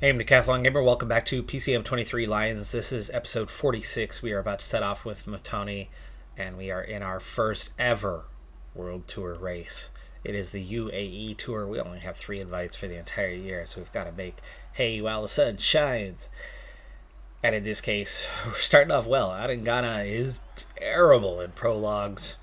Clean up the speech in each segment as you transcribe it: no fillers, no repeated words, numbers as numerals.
Hey, I'm Decathlon Gamer. Welcome back to PCM23 Lions. This is episode 46. We are about to set off with Motoni, and we are in our first ever World Tour race. It is the UAE Tour. We only have 3 invites for the entire year, so we've got to make hay while the sun shines. And in this case, we're starting off well. Adangana is terrible in prologues,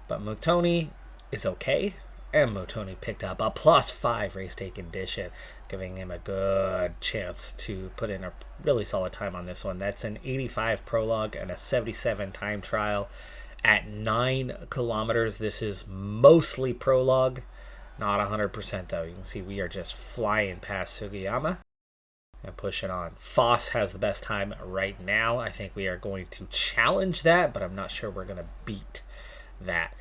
but Motoni is okay. And Motoni picked up a +5 race day condition, giving him a good chance to put in a really solid time on this one. That's an 85 prologue and a 77 time trial at 9 kilometers. This is mostly prologue, not 100% though. You can see we are just flying past Sugiyama and pushing on. Foss has the best time right now. I think we are going to challenge that, but I'm not sure we're going to beat that.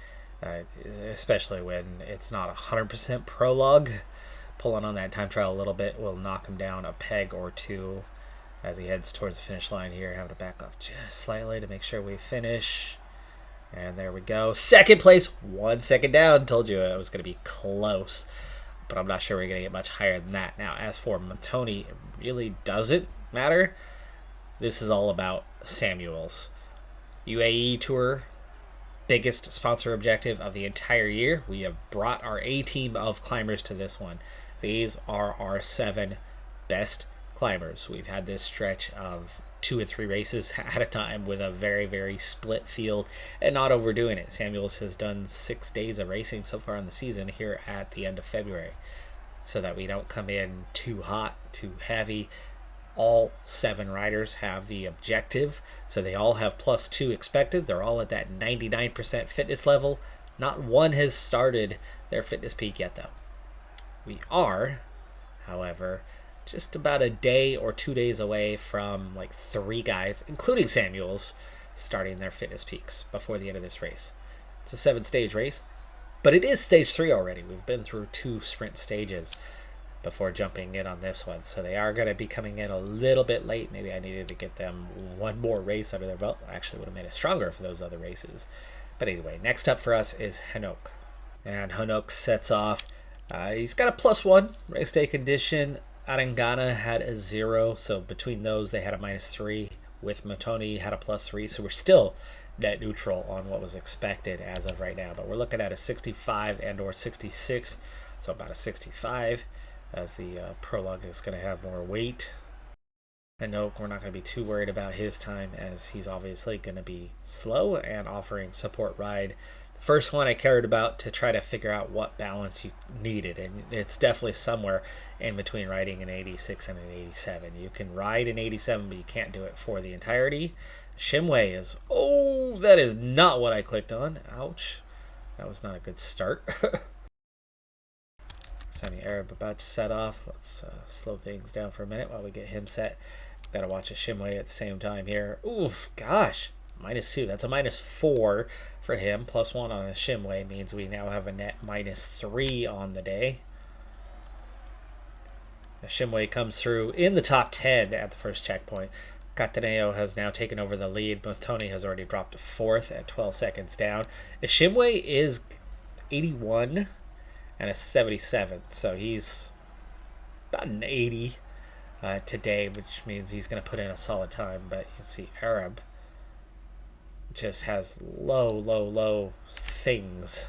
Especially when it's not 100% prologue. Pulling on that time trial a little bit will knock him down a peg or two as he heads towards the finish line here. Having to back off just slightly to make sure we finish. And there we go. Second place, 1 second down. Told you it was going to be close, but I'm not sure we're going to get much higher than that. Now, as for Motoni, it really doesn't matter. This is all about Samuels. UAE Tour, biggest sponsor objective of the entire year. We have brought our A team of climbers to this one. These are our 7 best climbers. We've had this stretch of 2 and 3 races at a time with a very, very split field and not overdoing it. Samuels has done 6 days of racing so far in the season here at the end of February, so that we don't come in too hot, too heavy. All 7 riders have the objective, so they all have +2 expected. They're all at that 99% fitness level. Not one has started their fitness peak yet, though. We are, however, just about a day or 2 days away from like 3 guys, including Samuels, starting their fitness peaks before the end of this race. It's a 7-stage race, but it is stage 3 already. We've been through 2 sprint stages before jumping in on this one, so they are going to be coming in a little bit late. Maybe I needed to get them one more race under their belt. Actually would have made it stronger for those other races. But anyway, next up for us is Hanok, and Hanok sets off. He's got a +1 race day condition. Arengana had a 0, so between those they had a -3. With Motoni had a +3, so we're still net neutral on what was expected as of right now, but we're looking at a 65 and or 66, so about a 65, as the prologue is going to have more weight. And no, we're not going to be too worried about his time, as he's obviously going to be slow and offering support ride. The first one I cared about to try to figure out what balance you needed, and it's definitely somewhere in between riding an 86 and an 87. You can ride an 87, but you can't do it for the entirety. Shimway is, oh, that is not what I clicked on. Ouch. That was not a good start. Sunny Arab about to set off. Let's slow things down for a minute while we get him set. We've got to watch a Shimway at the same time here. Ooh, gosh. -2. That's a -4 for him. +1 on a Shimway means we now have a net -3 on the day. The Shimway comes through in the top 10 at the first checkpoint. Cataneo has now taken over the lead. Motoni has already dropped to 4th at 12 seconds down. The Shimway is 81 and a 77, so he's about an 80 today, which means he's going to put in a solid time. But you can see Arab just has low things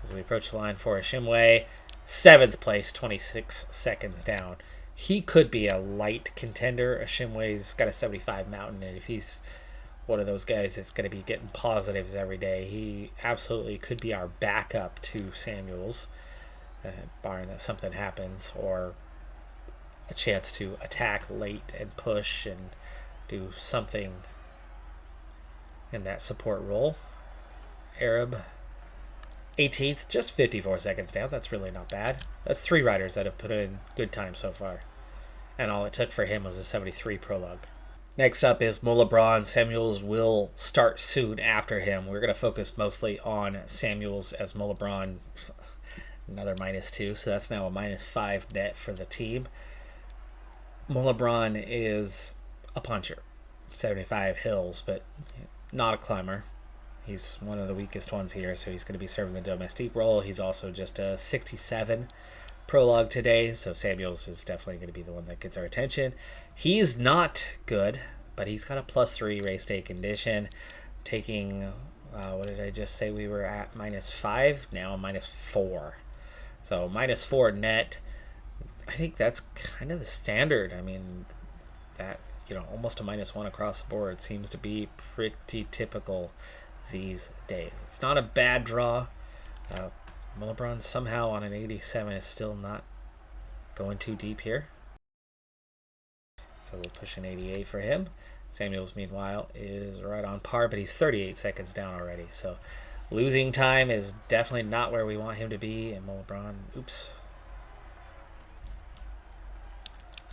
as we approach the line for a Shimway. 7th place, 26 seconds down. He could be a light contender. A Shimway's got a 75 mountain, and if he's one of those guys that's going to be getting positives every day, he absolutely could be our backup to Samuels, barring that something happens, or a chance to attack late and push and do something in that support role. Arab 18th, just 54 seconds down. That's really not bad. That's 3 riders that have put in good time so far, and all it took for him was a 73 prologue. Next up is Molebron. Samuels will start soon after him. We're going to focus mostly on Samuels, as Molebron another -2, so that's now a -5 net for the team. Molebron is a puncher, 75 hills, but not a climber. He's one of the weakest ones here, so he's going to be serving the domestique role. He's also just a 67 prologue today, so Samuels is definitely going to be the one that gets our attention. He's not good, but he's got a +3 race day condition, taking, what did I just say we were at, -5? Now -4. So -4 net. I think that's kind of the standard. I mean, that, almost a -1 across the board seems to be pretty typical these days. It's not a bad draw. LeBron somehow on an 87 is still not going too deep here. So we'll push an 88 for him. Samuels, meanwhile, is right on par, but he's 38 seconds down already. So losing time is definitely not where we want him to be. And LeBron, oops,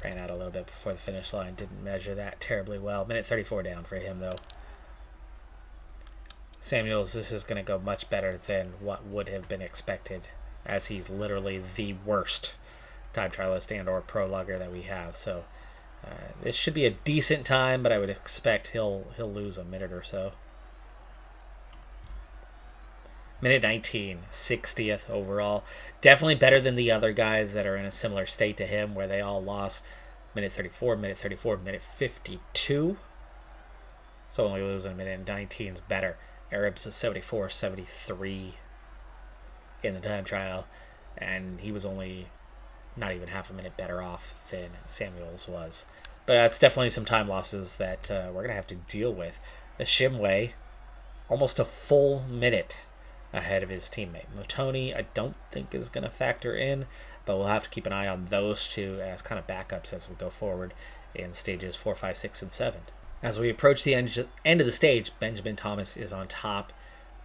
ran out a little bit before the finish line. Didn't measure that terribly well. Minute 34 down for him, though. Samuels, this is going to go much better than what would have been expected, as he's literally the worst time trialist and or prologuer that we have. So this should be a decent time, but I would expect he'll lose a minute or so. Minute 19, 60th overall. Definitely better than the other guys that are in a similar state to him, where they all lost. Minute 34, minute 34, minute 52. So only losing a minute 19 is better. Arab's a 74, 73 in the time trial, and he was only not even half a minute better off than Samuels was. But that's definitely some time losses that we're going to have to deal with. The Shimway, almost a full minute ahead of his teammate. Motoni, I don't think is going to factor in, but we'll have to keep an eye on those two as kind of backups as we go forward in stages 4, 5, 6, and 7. As we approach the end of the stage, Benjamin Thomas is on top.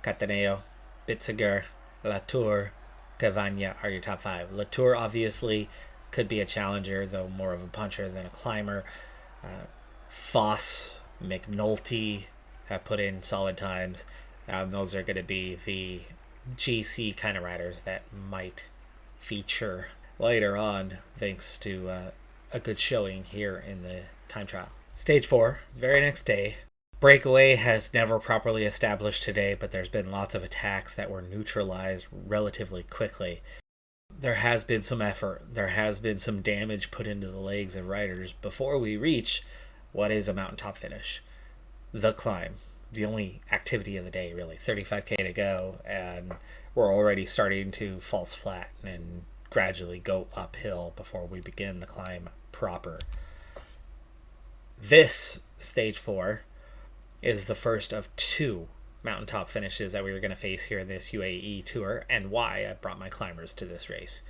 Cataneo, Bitziger, Latour, Cavagna are your top 5. Latour obviously could be a challenger, though more of a puncher than a climber. Foss, McNulty have put in solid times. Those are going to be the GC kind of riders that might feature later on, thanks to a good showing here in the time trial. Stage 4, very next day. Breakaway has never properly established today, but there's been lots of attacks that were neutralized relatively quickly. There has been some effort. There has been some damage put into the legs of riders before we reach what is a mountaintop finish. The climb. The only activity of the day, really. 35k to go, and we're already starting to false flat and gradually go uphill before we begin the climb proper. This stage 4 is the first of 2 mountaintop finishes that we were going to face here in this UAE tour, and why I brought my climbers to this race.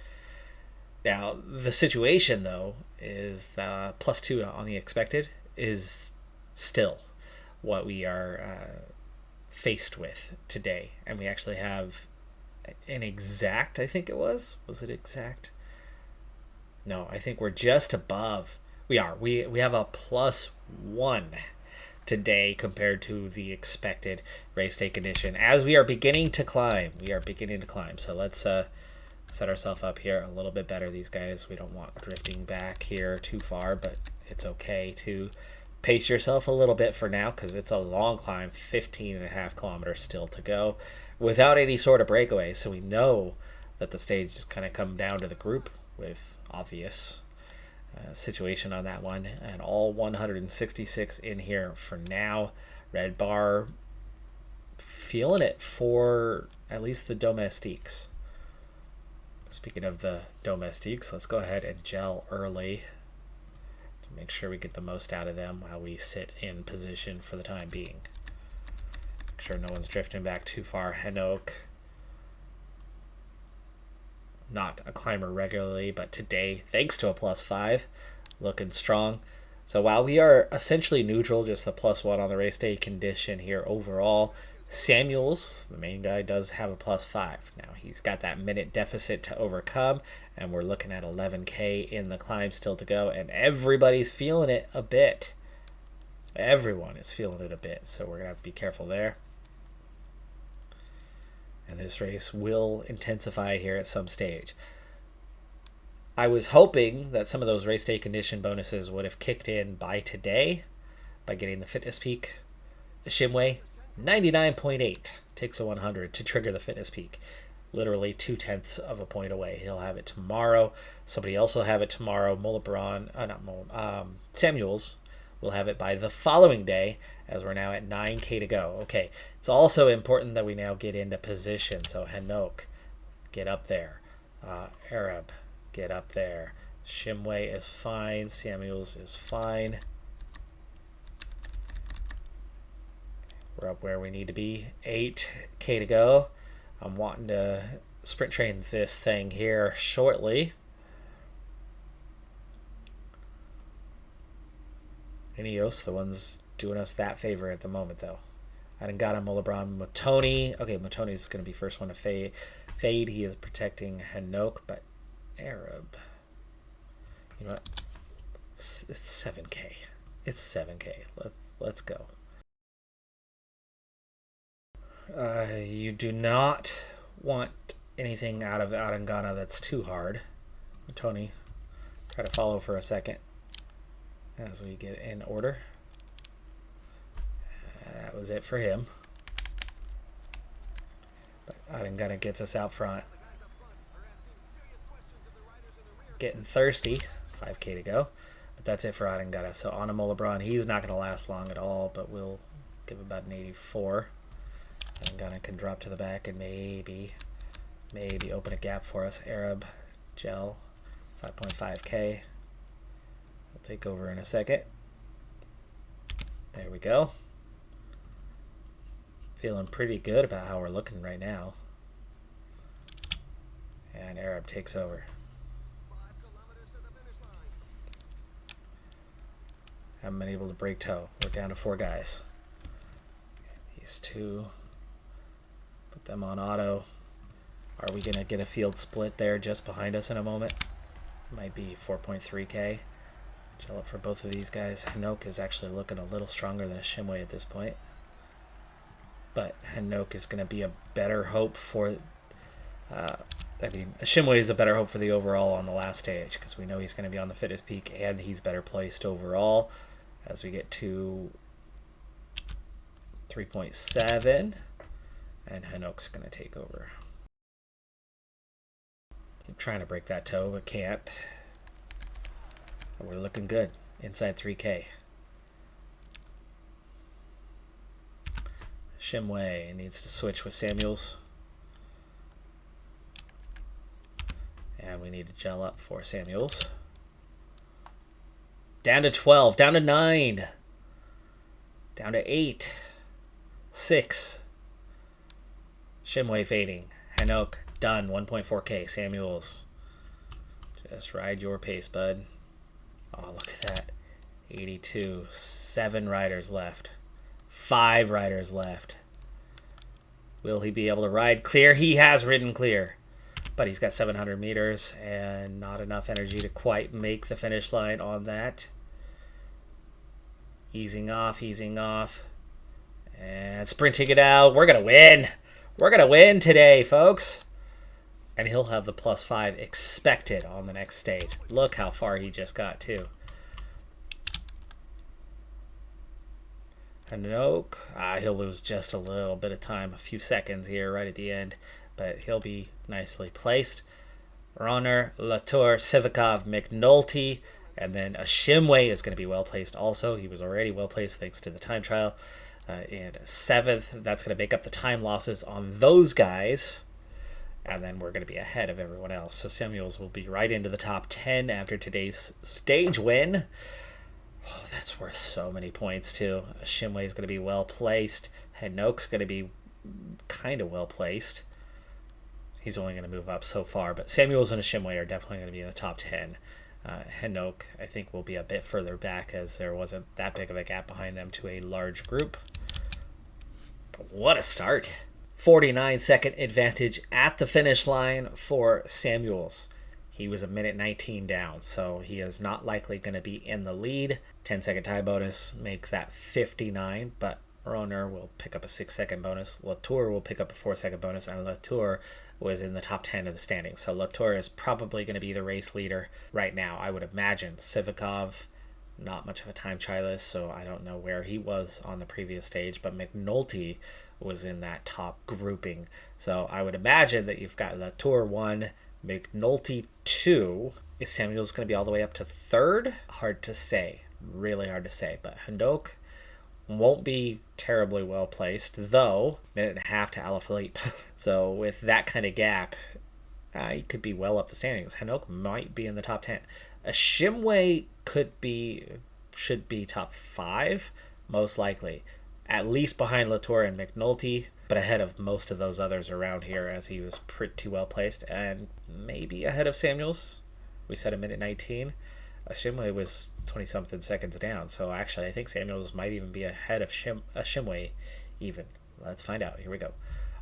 Now, the situation, though, is the +2 on the expected is still what we are faced with today. And we actually have an exact, I think it was it exact? No, I think we're just above. We have a +1 today compared to the expected race day condition. As we are beginning to climb, So let's set ourselves up here a little bit better. These guys, we don't want drifting back here too far, but it's okay to pace yourself a little bit for now, because it's a long climb, 15.5 kilometers still to go, without any sort of breakaway. So we know that the stage is kind of come down to the group with obvious situation on that one, and all 166 in here for now. Red bar feeling it for at least the domestiques. Speaking of the domestiques, let's go ahead and gel early to make sure we get the most out of them while we sit in position for the time being. Make sure no one's drifting back too far. Henok, not a climber regularly, but today, thanks to a +5, looking strong. So while we are essentially neutral, just a +1 on the race day condition here overall, Samuels, the main guy, does have a +5. Now he's got that minute deficit to overcome, and we're looking at 11k in the climb still to go, and everybody's feeling it a bit. Everyone is feeling it a bit, so we're gonna have to be careful there. And this race will intensify here at some stage. I was hoping that some of those race day condition bonuses would have kicked in by today, by getting the fitness peak. The Shimway, 99.8, takes a 100 to trigger the fitness peak. literally 2/10 of a point away. He'll have it tomorrow. Somebody else will have it tomorrow. Samuels will have it by the following day, as we're now at 9K to go. Okay, it's also important that we now get into position. So Hanok, get up there. Arab, get up there. Shimway is fine. Samuels is fine. We're up where we need to be. 8K to go. I'm wanting to sprint train this thing here shortly. Ineos, the ones doing us that favor at the moment, though. Adangana, Molebron, Motoni. Okay, Motoni's going to be first one to fade. He is protecting Hanok, but Arab. You know what? It's 7K. It's 7K. Let's go. You do not want anything out of Adangana that's too hard. Tony, try to follow for a second as we get in order. That was it for him. But Adangana gets us out front. Getting thirsty. 5K to go. But that's it for Adangana. So Anamola Braun, he's not going to last long at all, but we'll give about an 84. Adangana can drop to the back and maybe open a gap for us. Arab, Gel, 5.5K. We'll take over in a second. There we go. Feeling pretty good about how we're looking right now. And Arab takes over. Haven't been able to break toe. We're down to 4 guys. These 2. Put them on auto. Are we going to get a field split there just behind us in a moment? Might be 4.3K. Gel up for both of these guys. Hanok is actually looking a little stronger than Shimway at this point. But Hanok is going to be a better hope for... Shimway is a better hope for the overall on the last stage, because we know he's going to be on the fitness peak and he's better placed overall as we get to 3.7. And Hanok's going to take over. Keep trying to break that toe, but can't. We're looking good. Inside 3K. Shimway needs to switch with Samuels. And we need to gel up for Samuels. Down to 12. Down to 9. Down to 8. 6. Shimway fading. Hanok, done. 1.4K. Samuels. Just ride your pace, bud. Oh, look at that. 82. 7 riders left. 5 riders left. Will he be able to ride clear? He has ridden clear. But he's got 700 meters and not enough energy to quite make the finish line on that. Easing off. And sprinting it out. We're going to win. We're going to win today, folks. And he'll have the +5 expected on the next stage. Look how far he just got, too. Hanok, he'll lose just a little bit of time, a few seconds here right at the end, but he'll be nicely placed. Ronner, Latour, Sivikov, McNulty, and then a Shimway is going to be well placed also. He was already well placed thanks to the time trial. And 7th, that's going to make up the time losses on those guys. And then we're going to be ahead of everyone else. So Samuels will be right into the top 10 after today's stage win. Oh, that's worth so many points, too. Shimway is going to be well placed. Hanok's going to be kind of well placed. He's only going to move up so far. But Samuels and Shimway are definitely going to be in the top 10. Hanok, I think, will be a bit further back as there wasn't that big of a gap behind them to a large group. But what a start. 49-second advantage at the finish line for Samuels. He was a minute 19 down, so he is not likely going to be in the lead. 10-second tie bonus makes that 59, but Roner will pick up a 6-second bonus. Latour will pick up a 4-second bonus, and Latour was in the top 10 of the standings. So Latour is probably going to be the race leader right now, I would imagine. Sivikov, not much of a time trialist, so I don't know where he was on the previous stage, but McNulty was in that top grouping. So I would imagine that you've got Latour 1, McNulty 2. Is Samuels going to be all the way up to third? Hard to say. Really hard to say. But Hindok won't be terribly well placed, though minute and a half to Alaphilippe. So with that kind of gap, he could be well up the standings. Hindok might be in the top 10. Shimway should be top 5, most likely. At least behind Latour and McNulty, but ahead of most of those others around here, as he was pretty well placed, and maybe ahead of Samuels. We said a minute 19. Shimway was 20-something seconds down, so actually I think Samuels might even be ahead of Shimway even. Let's find out. Here we go.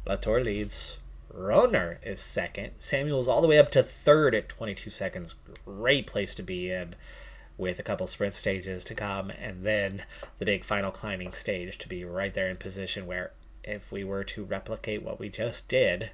Latour leads. Roner is second. Samuels all the way up to third at 22 seconds. Great place to be in, with a couple sprint stages to come, and then the big final climbing stage to be right there in position where, if we were to replicate what we just did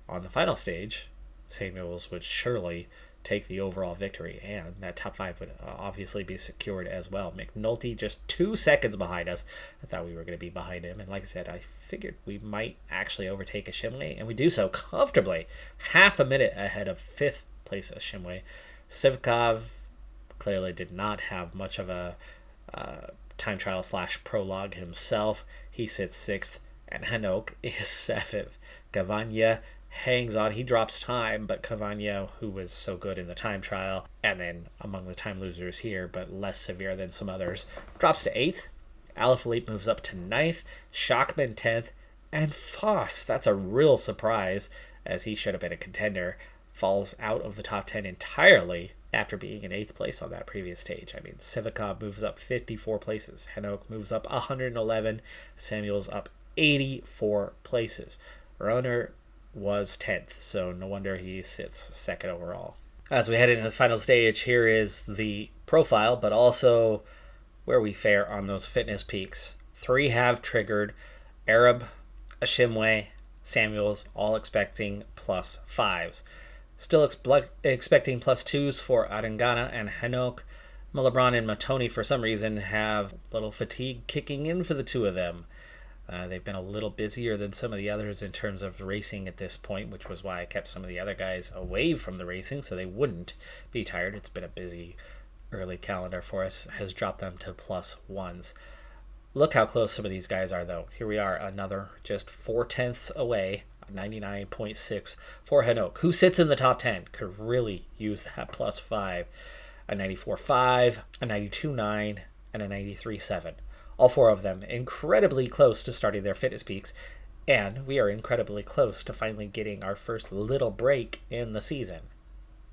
on the final stage, Samuels would surely take the overall victory, and that top 5 would obviously be secured as well. McNulty just 2 seconds behind us. I thought we were going to be behind him, and like I said, I figured we might actually overtake a Shimway, and we do so comfortably, half a minute ahead of 5th place Shimway. Sivkov clearly did not have much of a time trial / prologue himself. He sits 6th, and Hindok is 7th. Cavagna hangs on. He drops time, but Cavagna, who was so good in the time trial, and then among the time losers here, but less severe than some others, drops to 8th. Alaphilippe moves up to 9th. Schachmann 10th. And Foss, that's a real surprise, as he should have been a contender, falls out of the top 10 entirely after being in 8th place on that previous stage. I mean, Sivakov moves up 54 places. Hindok moves up 111. Samuels up 84 places. Roner was 10th, so no wonder he sits 2nd overall. As we head into the final stage, here is the profile, but also where we fare on those fitness peaks. 3 have triggered. Arab, Ashimwe, Samuels, all expecting plus 5s. Still expecting plus 2s for Arengana and Hindok. Malebron and Matoni, for some reason, have a little fatigue kicking in for the two of them. They've been a little busier than some of the others in terms of racing at this point, which was why I kept some of the other guys away from the racing so they wouldn't be tired. It's been a busy early calendar for us, has dropped them to plus 1s. Look how close some of these guys are, though. Here we are, another just 4/10ths away, 99.6 for Hindok, who sits in the top 10, could really use that plus 5. A 94.5, a 92.9, and a 93.7. All 4 of them incredibly close to starting their fitness peaks, and we are incredibly close to finally getting our first little break in the season.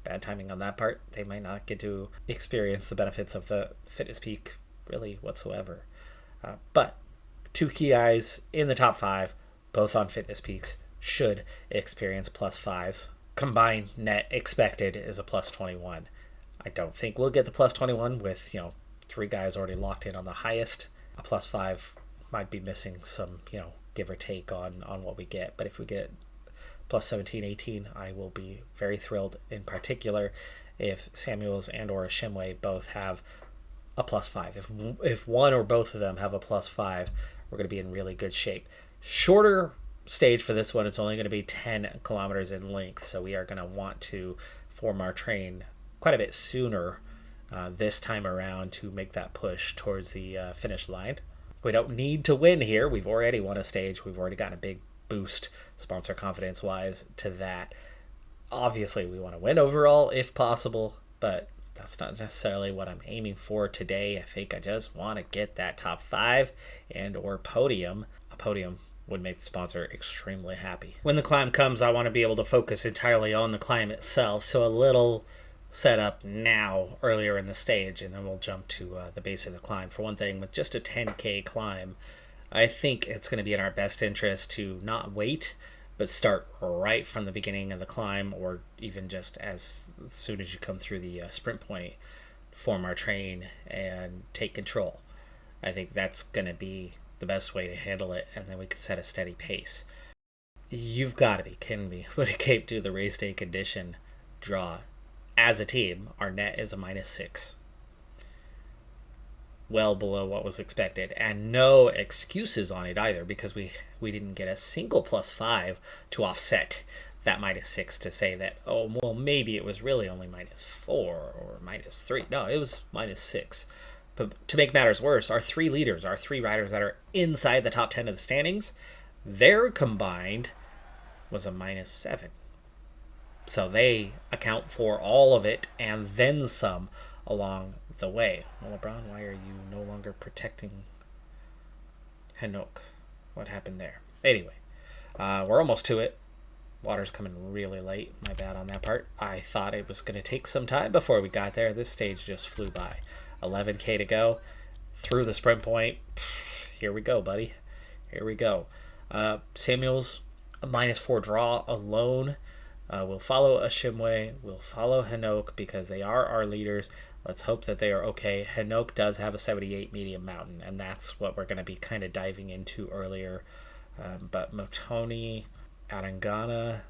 Bad timing on that part. They might not get to experience the benefits of the fitness peak really whatsoever. But 2 key eyes in the top 5, both on fitness peaks, should experience plus 5s. Combined net expected is a plus 21. I don't think we'll get the plus 21 with, 3 guys already locked in on the highest. A plus 5 might be missing some, give or take on what we get. But if we get plus 17, 18, I will be very thrilled, in particular if Samuels and or Shimway both have a plus 5. If one or both of them have a plus 5, we're going to be in really good shape. Shorter stage for this one, it's only going to be 10 kilometers in length, so we are going to want to form our train quite a bit sooner this time around to make that push towards the finish line. We don't need to win here. We've already won a stage. We've already gotten a big boost sponsor confidence wise to that. Obviously we want to win overall if possible, but that's not necessarily what I'm aiming for today. I think I just want to get that top 5 and or podium. A podium would make the sponsor extremely happy. When the climb comes, I want to be able to focus entirely on the climb itself, so a little setup now earlier in the stage, and then we'll jump to the base of the climb. For one thing, with just a 10k climb, I think it's going to be in our best interest to not wait, but start right from the beginning of the climb, or even just as soon as you come through the sprint point, form our train and take control. I think that's going to be the best way to handle it, and then we can set a steady pace. You've got to be kidding me. Would a Cape do the race day condition draw? As a team, our net is a -6. well below what was expected, and no excuses on it either, because we didn't get a single +5 to offset that -6 to say that, oh, well, maybe it was really only -4 or -3. No, it was -6. But to make matters worse, our three leaders, our three riders that are inside the top 10 of the standings, their combined was a -7. So they account for all of it and then some along the way. Well, LeBron, why are you no longer protecting Hanok? What happened there? Anyway, we're almost to it. Water's coming really late. My bad on that part. I thought it was going to take some time before we got there. This stage just flew by. 11K to go. Through the sprint point. Here we go, buddy. Here we go. Samuel's a -4 draw alone. We'll follow Ashimwe. We'll follow Hanok because they are our leaders. Let's hope that they are okay. Hanok does have a 78 medium mountain, and that's what we're going to be kind of diving into earlier. But Motoni, Arengana,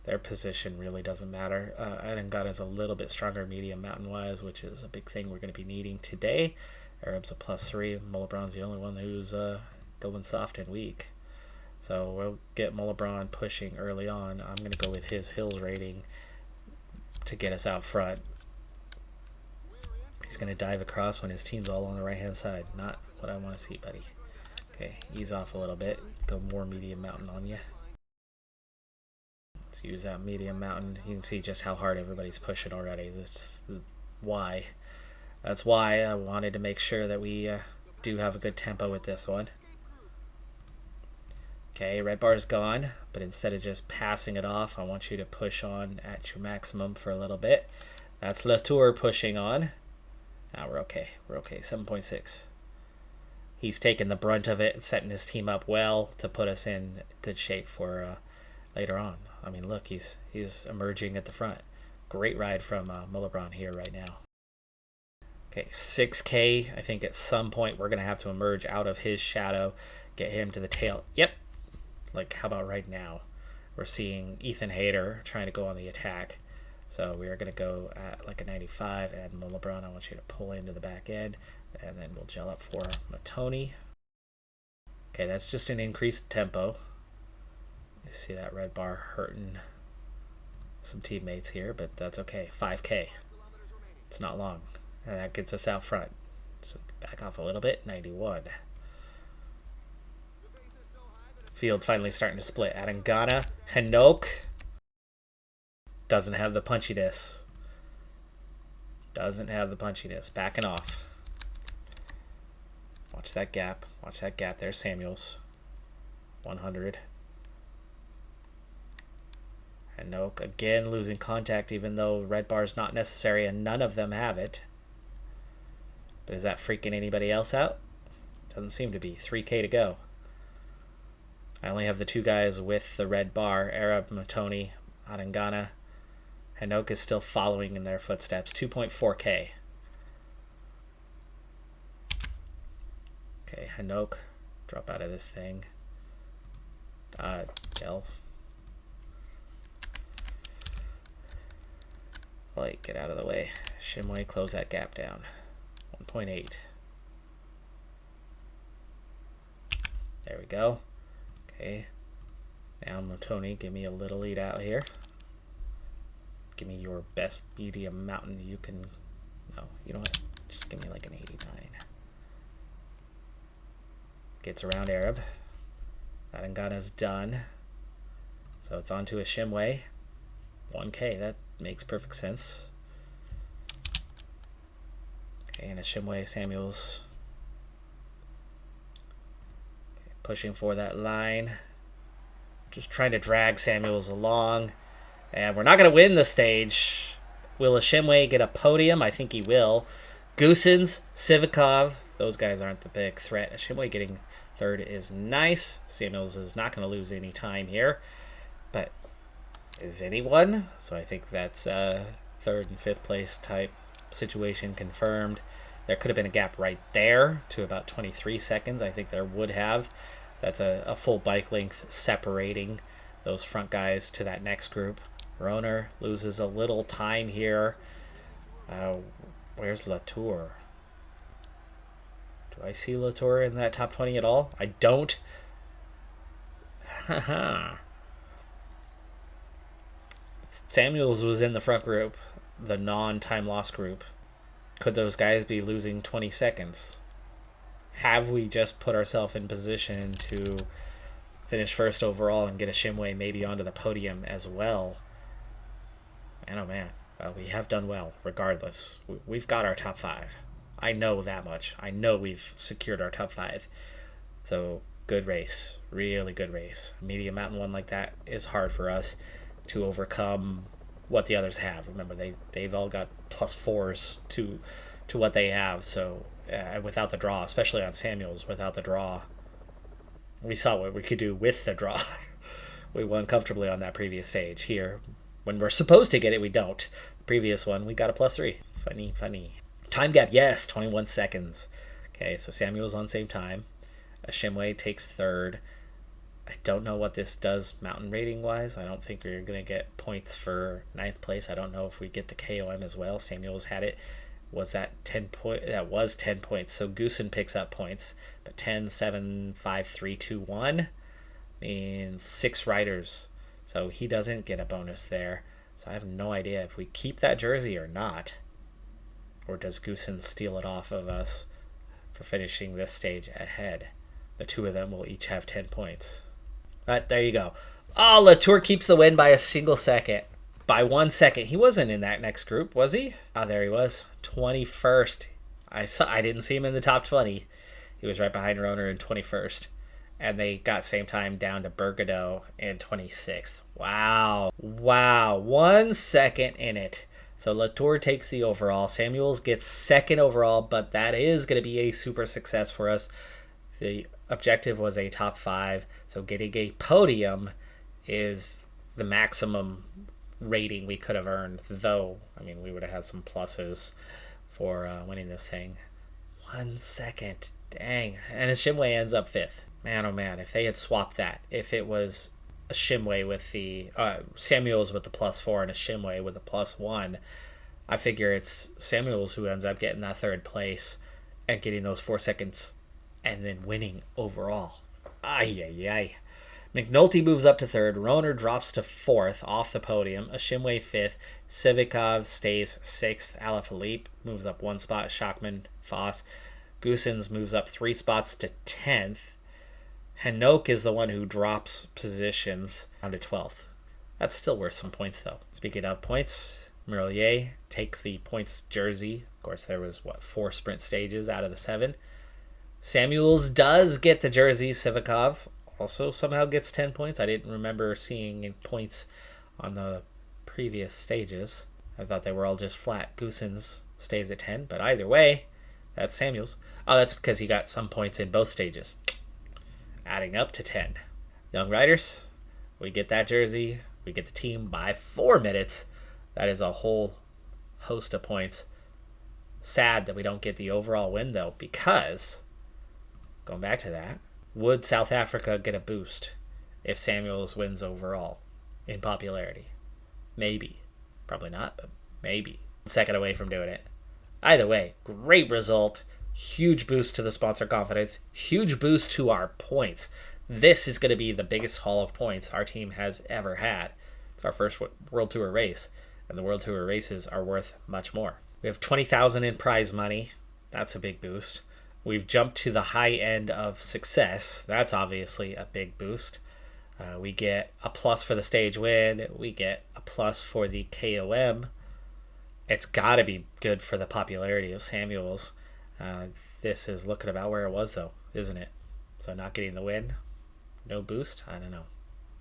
their position really doesn't matter. Arengana is a little bit stronger medium mountain-wise, which is a big thing we're going to be needing today. Arab's a +3. Mulebron's the only one who's going soft and weak. So we'll get Mulebron pushing early on. I'm going to go with his hills rating to get us out front. He's going to dive across when his team's all on the right-hand side. Not what I want to see, buddy. Okay, ease off a little bit. Go more medium mountain on you. Let's use that medium mountain. You can see just how hard everybody's pushing already. That's why. That's why I wanted to make sure that we do have a good tempo with this one. Okay, red bar is gone, but instead of just passing it off, I want you to push on at your maximum for a little bit. That's Latour pushing on. Now we're okay. We're okay. 7.6. He's taking the brunt of it and setting his team up well to put us in good shape for later on. I mean, look, he's emerging at the front. Great ride from Mulebron here right now. Okay, 6K. I think at some point we're going to have to emerge out of his shadow, get him to the tail. Yep. Like, how about right now? We're seeing Ethan Hayter trying to go on the attack. So we are going to go at like a 95, and Mulebron, I want you to pull into the back end, and then we'll gel up for Motoni. Okay, that's just an increased tempo. You see that red bar hurting some teammates here, but that's okay. 5K. It's not long. And that gets us out front. So back off a little bit. 91. Field finally starting to split. Arengana. Hanok. Doesn't have the punchiness. Doesn't have the punchiness. Backing off. Watch that gap. Watch that gap. There's Samuels. 100. Hanok again losing contact, even though red bar is not necessary and none of them have it. But is that freaking anybody else out? Doesn't seem to be. 3K to go. I only have the two guys with the red bar. Arab, Motoni, Arengana. Hanok is still following in their footsteps. 2.4K. Okay, Hanok. Drop out of this thing. Gel. Light, get out of the way. Shimway, close that gap down. 1.8. There we go. Okay. Now, Motoni, give me a little lead out here. Give me your best medium mountain you can... No, you know what? Just give me like an 89. Gets around Arab. Arengana's done. So it's on to a Shimway. 1K, that makes perfect sense. Okay, and a Shimway, Samuels. Okay, pushing for that line. Just trying to drag Samuels along. And we're not going to win the stage. Will Ashimwe get a podium? I think he will. Goosens, Sivikov, those guys aren't the big threat. Ashimwe getting third is nice. Samuels is not going to lose any time here. But is anyone? So I think that's third and fifth place type situation confirmed. There could have been a gap right there to about 23 seconds. I think there would have. That's a full bike length separating those front guys to that next group. Roner loses a little time here. Where's Latour? Do I see Latour in that top 20 at all? I don't. Samuels was in the front group, the non-time loss group. Could those guys be losing 20 seconds? Have we just put ourselves in position to finish first overall and get a Shimway maybe onto the podium as well? And oh man, we have done well regardless. We've got our top 5. I know that much. I know we've secured our top 5. So good race, really good race. Medium mountain one like that is hard for us to overcome what the others have. Remember, they've all got +4s to what they have. So without the draw, especially on Samuels, without the draw, we saw what we could do with the draw. We won comfortably on that previous stage. Here, when we're supposed to get it, we don't. The previous one, we got a +3. Funny. Time gap, yes, 21 seconds. Okay, so Samuel's on same time. Shimway takes third. I don't know what this does mountain rating wise. I don't think we're going to get points for 9th place. I don't know if we get the KOM as well. Samuel's had it. Was that 10 point? That was 10 points. So Goosen picks up points. But 10, 7, 5, 3, 2, 1 means 6 riders. So he doesn't get a bonus there. So I have no idea if we keep that jersey or not. Or does Goosen steal it off of us for finishing this stage ahead? The two of them will each have 10 points. But there you go. Oh, Latour keeps the win by a single second. By 1 second. He wasn't in that next group, was he? Oh, there he was. 21st. I didn't see him in the top 20. He was right behind Roner in 21st. And they got same time down to Bergado in 26th. Wow. 1 second in it. So Latour takes the overall. Samuels gets second overall, but that is going to be a super success for us. The objective was a top 5, so getting a podium is the maximum rating we could have earned, though, I mean, we would have had some pluses for winning this thing. 1 second. Dang. And a Shimway ends up 5th. Man, oh man, if they had swapped that, if it was a Shimway with the Samuels with the +4 and a Shimway with the +1, I figure it's Samuels who ends up getting that 3rd place and getting those 4 seconds and then winning overall. Ay. McNulty moves up to 3rd. Roner drops to 4th off the podium. A Shimway 5th. Sivikov stays 6th. Alaphilippe moves up 1 spot. Schachman, Foss. Goosens moves up 3 spots to 10th. Hanoch is the one who drops positions down to 12th. That's still worth some points, though. Speaking of points, Merlier takes the points jersey. Of course, there was, 4 sprint stages out of the 7. Samuels does get the jersey. Sivikov also somehow gets 10 points. I didn't remember seeing points on the previous stages. I thought they were all just flat. Goosens stays at 10, but either way, that's Samuels. Oh, that's because he got some points in both stages, adding up to 10. Young Riders, we get that jersey. We get the team by 4 minutes. That is a whole host of points. Sad that we don't get the overall win, though, because, going back to that, would South Africa get a boost if Samuels wins overall in popularity? Maybe. Probably not, but maybe. Second away from doing it. Either way, great result. Huge boost to the sponsor confidence. Huge boost to our points. This is going to be the biggest haul of points our team has ever had. It's our first World Tour race, and the World Tour races are worth much more. We have $20,000 in prize money. That's a big boost. We've jumped to the high end of success. That's obviously a big boost. We get a plus for the stage win. We get a plus for the KOM. It's got to be good for the popularity of Samuels. This is looking about where it was, though, isn't it? So not getting the win, no boost? I don't know.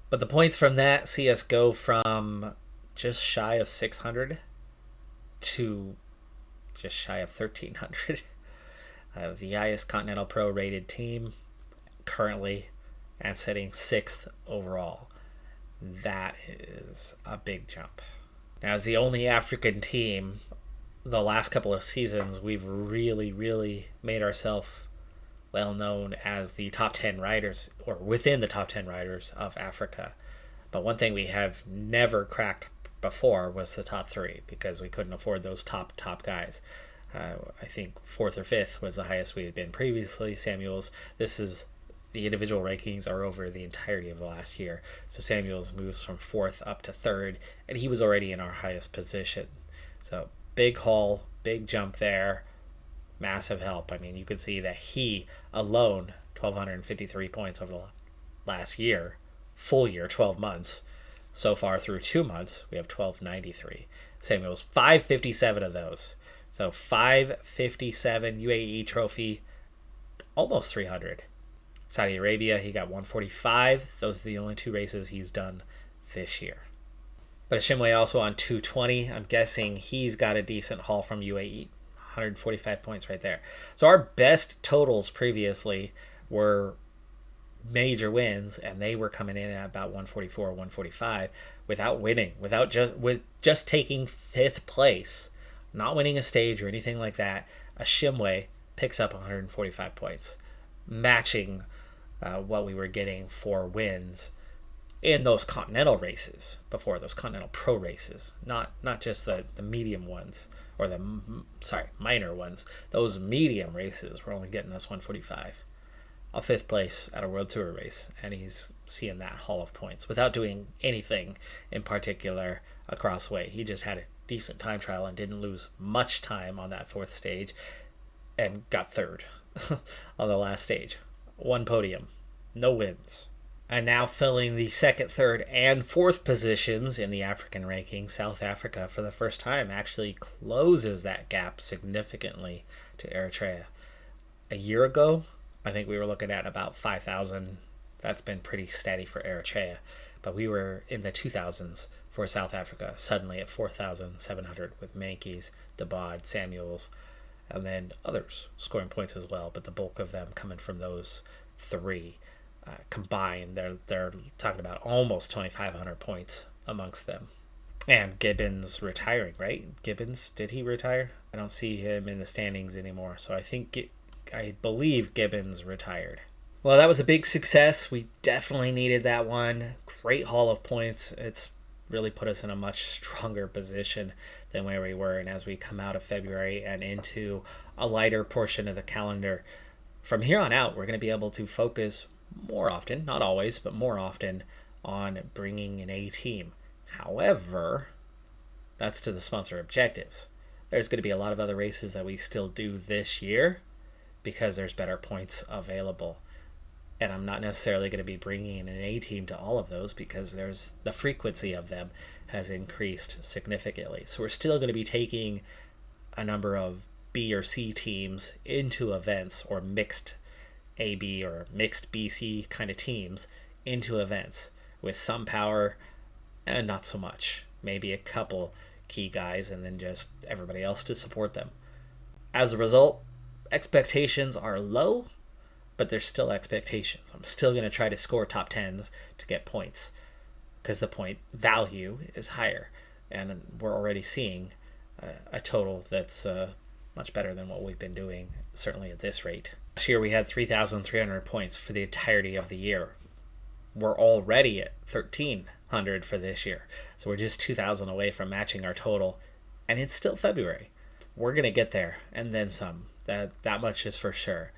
But the points from that see us go from just shy of 600 to just shy of 1,300. The highest Continental Pro rated team currently, and sitting 6th overall. That is a big jump. Now, as the only African team, the last couple of seasons, we've really made ourselves well known as the top 10 riders, or within the top 10 riders of Africa. But one thing we have never cracked before was the top 3, because we couldn't afford those top guys. I think fourth or fifth was the highest we had been previously. Samuels, this is the individual rankings are over the entirety of the last year. So Samuels moves from fourth up to third, and he was already in our highest position. So big haul, big jump there, massive help. I mean, you could see that he alone, 1,253 points over the last year, full year, 12 months. So far through 2 months, we have 1,293. Samuels, 557 of those. So 557 UAE trophy, almost 300. Saudi Arabia, he got 145. Those are the only 2 races he's done this year. But Ashimwe also on 220. I'm guessing he's got a decent haul from UAE. 145 points right there. So our best totals previously were major wins, and they were coming in at about 144, 145 without winning, with just taking 5th place, not winning a stage or anything like that. Ashimwe picks up 145 points, matching what we were getting for wins in those continental races before, those continental pro races, not just the medium ones, or the minor ones. Those medium races were only getting us 145. A 5th place at a World Tour race, and he's seeing that haul of points without doing anything in particular across the way. He just had a decent time trial and didn't lose much time on that 4th stage, and got 3rd on the last stage. 1 podium, no wins. And now filling the 2nd, 3rd, and 4th positions in the African ranking, South Africa, for the first time, actually closes that gap significantly to Eritrea. A year ago, I think we were looking at about 5,000. That's been pretty steady for Eritrea. But we were in the 2,000s for South Africa, suddenly at 4,700 with Mankeys, Dabad, Samuels, and then others scoring points as well. But the bulk of them coming from those 3 combined. They're talking about almost 2,500 points amongst them. And Gibbons retiring, right? Gibbons, did he retire? I don't see him in the standings anymore. So I believe Gibbons retired. Well, that was a big success. We definitely needed that one. Great haul of points. It's really put us in a much stronger position than where we were. And as we come out of February and into a lighter portion of the calendar, from here on out, we're going to be able to focus more often, not always, but more often, on bringing an A team. However, that's to the sponsor objectives. There's going to be a lot of other races that we still do this year because there's better points available. And I'm not necessarily going to be bringing an A team to all of those because the frequency of them has increased significantly. So we're still going to be taking a number of B or C teams into events, or mixed AB or mixed BC kind of teams into events with some power and not so much. Maybe a couple key guys and then just everybody else to support them. As a result, expectations are low, but there's still expectations. I'm still going to try to score top 10s to get points because the point value is higher, and we're already seeing a total that's much better than what we've been doing, certainly at this rate. This year we had 3,300 points for the entirety of the year. We're already at 1,300 for this year, so we're just 2,000 away from matching our total, and it's still February. We're going to get there, and then some. That much is for sure.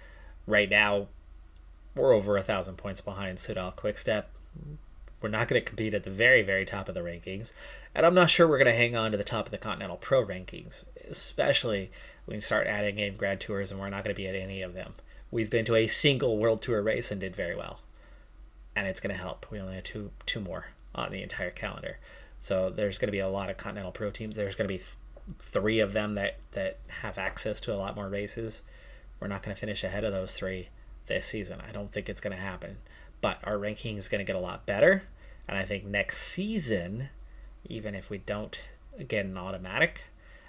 Right now, we're over 1,000 points behind Soudal Quickstep. We're not going to compete at the very, very top of the rankings, and I'm not sure we're going to hang on to the top of the Continental Pro rankings, especially when you start adding in Grand Tours, and we're not going to be at any of them. We've been to a single World Tour race and did very well, and it's going to help. We only have two more on the entire calendar, so there's going to be a lot of Continental Pro teams. There's going to be 3 of them that have access to a lot more races. We're not going to finish ahead of those 3 this season. I don't think it's going to happen, but our ranking is going to get a lot better, and I think next season, even if we don't get an automatic,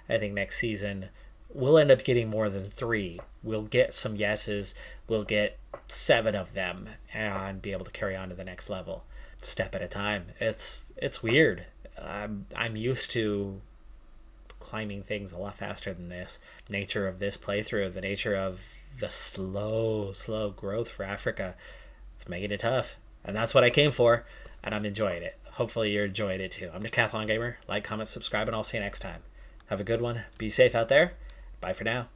I think next season we'll end up getting more than 3. We'll get some yeses. We'll get 7 of them and be able to carry on to the next level, step at a time. It's weird. I'm used to climbing things a lot faster than this. Nature of this playthrough, the nature of the slow growth for Africa, it's making it tough. And that's what I came for, and I'm enjoying it. Hopefully you're enjoying it too. I'm Decathlon Gamer. Like, comment, subscribe, and I'll see you next time. Have a good one. Be safe out there. Bye. Bye for now.